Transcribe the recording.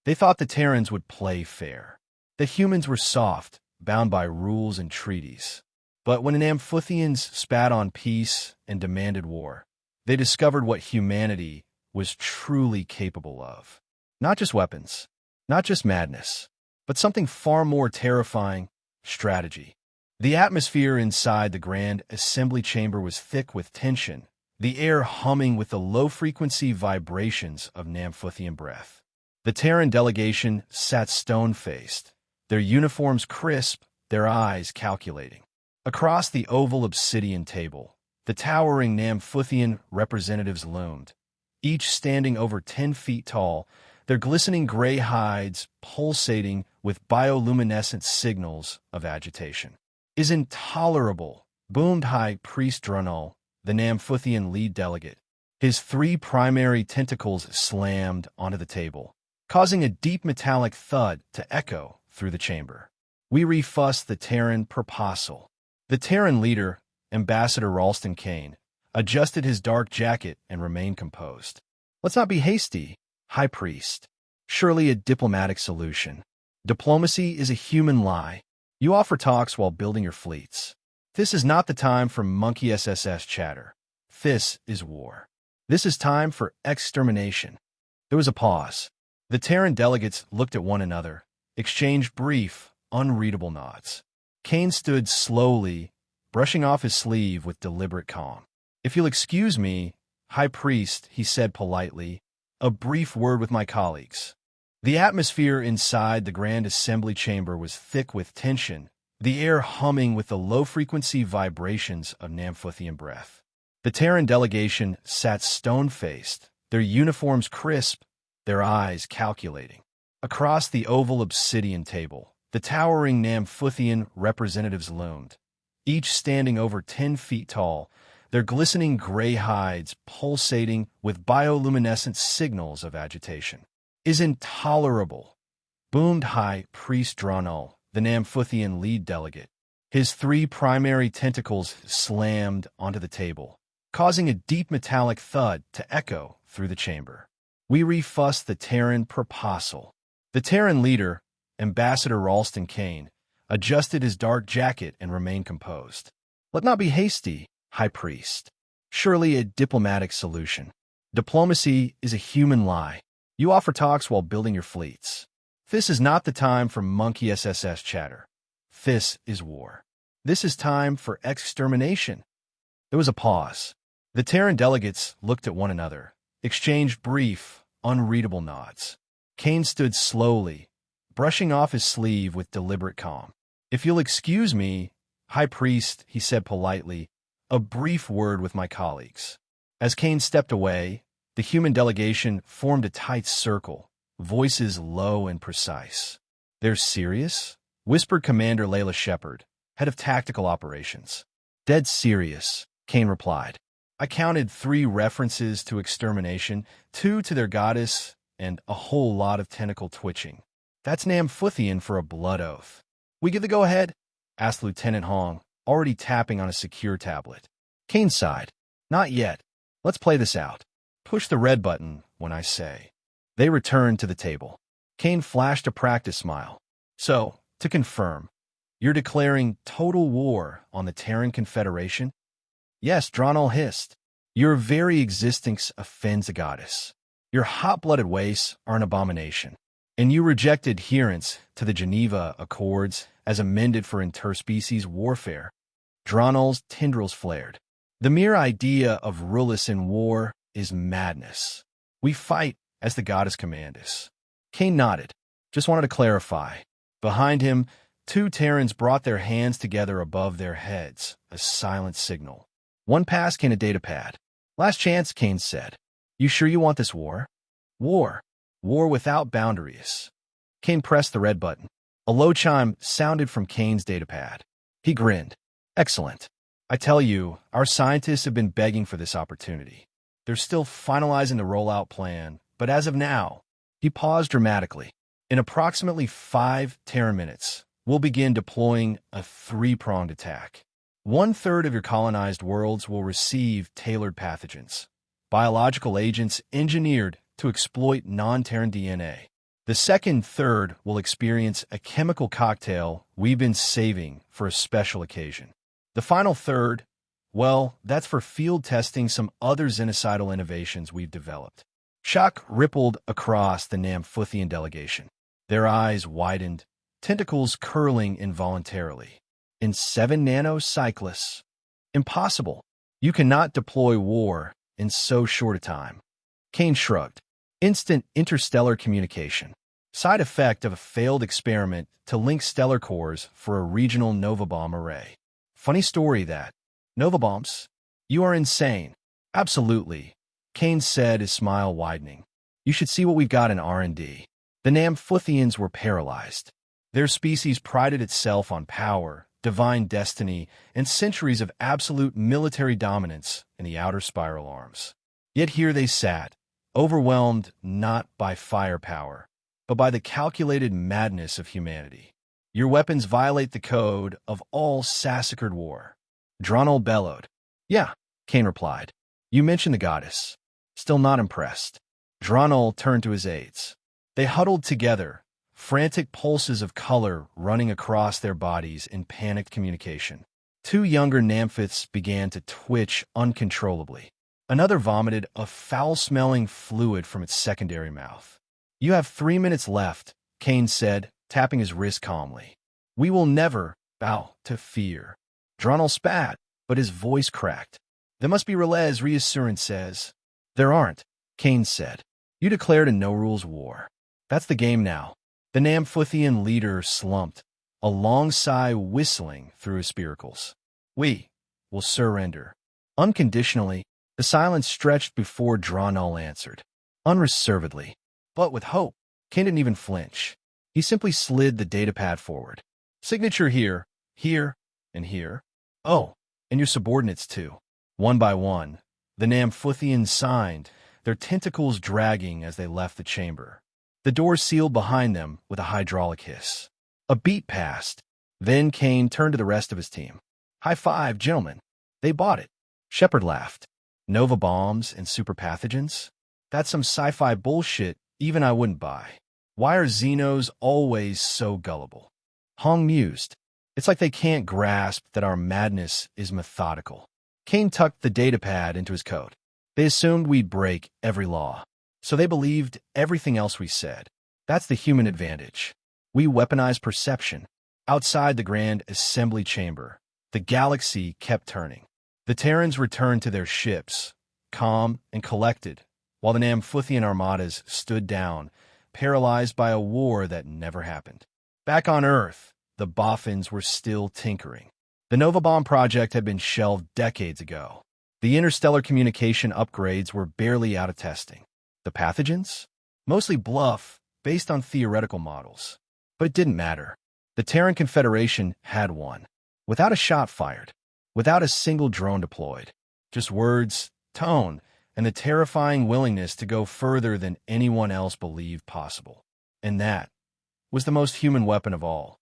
They thought the Terrans would play fair. The humans were soft, bound by rules and treaties. But when an Amphitheans spat on peace and demanded war, they discovered what humanity was truly capable of. Not just weapons, not just madness, but something far more terrifying: strategy. The atmosphere inside the Grand Assembly Chamber was thick with tension, the air humming with the low-frequency vibrations of Namphuthian breath. The Terran delegation sat stone-faced, their uniforms crisp, their eyes calculating. Across the oval obsidian table, the towering Namphuthian representatives loomed, each standing over 10 feet tall, their glistening gray hides pulsating with bioluminescent signals of agitation. "Is intolerable," boomed High Priest Drunal, the Namphuthian lead delegate. His 3 primary tentacles slammed onto the table, causing a deep metallic thud to echo through the chamber. "We refuss the Terran proposal." The Terran leader, Ambassador Ralston Kane, adjusted his dark jacket and remained composed. "Let's not be hasty, High Priest. Surely a diplomatic solution. Diplomacy is a human lie. You offer talks while building your fleets. This is not the time for monkey SSS chatter. This is war. This is time for extermination." There was a pause. The Terran delegates looked at one another, exchanged brief, unreadable nods. Kane stood slowly, brushing off his sleeve with deliberate calm. "If you'll excuse me, High Priest," he said politely, "a brief word with my colleagues." The atmosphere inside the Grand Assembly Chamber was thick with tension, the air humming with the low-frequency vibrations of Namphuthian breath. The Terran delegation sat stone-faced, their uniforms crisp, their eyes calculating. Across the oval obsidian table, the towering Namphuthian representatives loomed, each standing over 10 feet tall, their glistening gray hides pulsating with bioluminescent signals of agitation. "Is intolerable," boomed High Priest Drunal, the Namphuthian lead delegate. His 3 primary tentacles slammed onto the table, causing a deep metallic thud to echo through the chamber. "We refuss the Terran proposal." The Terran leader, Ambassador Ralston Kane, adjusted his dark jacket and remained composed. "Let not be hasty, High Priest. Surely a diplomatic solution. Diplomacy is a human lie. You offer talks while building your fleets. This is not the time for monkey SSS chatter. This is war. This is time for extermination." There was a pause. The Terran delegates looked at one another, exchanged brief, unreadable nods. Kane stood slowly, brushing off his sleeve with deliberate calm. "If you'll excuse me, High Priest," he said politely, "a brief word with my colleagues." As Kane stepped away, the human delegation formed a tight circle, voices low and precise. "They're serious?" whispered Commander Layla Shepard, head of tactical operations. "Dead serious," Kane replied. "I counted 3 references to extermination, 2 to their goddess, and a whole lot of tentacle twitching. That's Namphuthian for a blood oath." "We get the go-ahead?" asked Lieutenant Hong, already tapping on a secure tablet. Kane sighed. "Not yet. Let's play this out. Push the red button when I say." They returned to the table. Kane flashed a practice smile. "So, to confirm, you're declaring total war on the Terran Confederation?" "Yes," Dronal hissed. "Your very existence offends a goddess. Your hot-blooded wastes are an abomination. And you reject adherence to the Geneva Accords as amended for interspecies warfare." Dronal's tendrils flared. "The mere idea of ruleless in war is madness. We fight as the goddess command us." Kane nodded. "Just wanted to clarify." Behind him, 2 Terrans brought their hands together above their heads, a silent signal. "One pass, Kane, a data pad." "Last chance," Kane said. "You sure you want this war?" "War. War without boundaries." Kane pressed the red button. A low chime sounded from Kane's datapad. He grinned. "Excellent. I tell you, our scientists have been begging for this opportunity. They're still finalizing the rollout plan, but as of now," he paused dramatically, "in approximately 5 Terran minutes, we'll begin deploying a 3-pronged attack. 1/3 of your colonized worlds will receive tailored pathogens, biological agents engineered to exploit non-Terran DNA. The second third will experience a chemical cocktail we've been saving for a special occasion. The final third, well, that's for field testing some other xenocidal innovations we've developed. Shock rippled across the Namphuthian delegation. Their eyes widened, tentacles curling involuntarily. In 7 nanocyclists. Impossible. You cannot deploy war in so short a time. Kane shrugged. Instant interstellar communication. Side effect of a failed experiment to link stellar cores for a regional nova bomb array. Funny story that. Nova bombs? You are insane. Absolutely. Kane said, his smile widening. You should see what we've got in R&D. The Namphuthians were paralyzed. Their species prided itself on power, divine destiny, and centuries of absolute military dominance in the outer spiral arms. Yet here they sat, overwhelmed not by firepower, but by the calculated madness of humanity. Your weapons violate the code of all sassacred war. Dronol bellowed. Yeah, Kane replied. You mentioned the goddess. Still not impressed. Dronol turned to his aides. They huddled together, frantic pulses of color running across their bodies in panicked communication. 2 younger Namphiths began to twitch uncontrollably. Another vomited a foul-smelling fluid from its secondary mouth. You have 3 minutes left, Kane said, tapping his wrist calmly. We will never bow to fear. Dronol spat, but his voice cracked. There must be relais, reassurance says. There aren't, Kane said. You declared a no-rules war. That's the game now. The Namphuthian leader slumped, a long sigh whistling through his spiracles. We will surrender. Unconditionally, the silence stretched before Dronol answered. Unreservedly, but with hope. Kane didn't even flinch. He simply slid the datapad forward. Signature here, here, and here. Oh, and your subordinates too. One by one, the Namphuthians signed, their tentacles dragging as they left the chamber. The door sealed behind them with a hydraulic hiss. A beat passed. Then Kane turned to the rest of his team. High five, gentlemen. They bought it. Shepard laughed. Nova bombs and superpathogens? That's some sci-fi bullshit even I wouldn't buy. Why are Xenos always so gullible? Hong mused. It's like they can't grasp that our madness is methodical. Kane tucked the datapad into his coat. They assumed we'd break every law. So they believed everything else we said. That's the human advantage. We weaponize perception. Outside the grand assembly chamber, the galaxy kept turning. The Terrans returned to their ships, calm and collected, while the Namphuthian armadas stood down, paralyzed by a war that never happened. Back on Earth, the Boffins were still tinkering. The Nova Bomb project had been shelved decades ago. The interstellar communication upgrades were barely out of testing. The pathogens? Mostly bluff, based on theoretical models. But it didn't matter. The Terran Confederation had won. Without a shot fired. Without a single drone deployed. Just words, tone, and the terrifying willingness to go further than anyone else believed possible. And that was the most human weapon of all.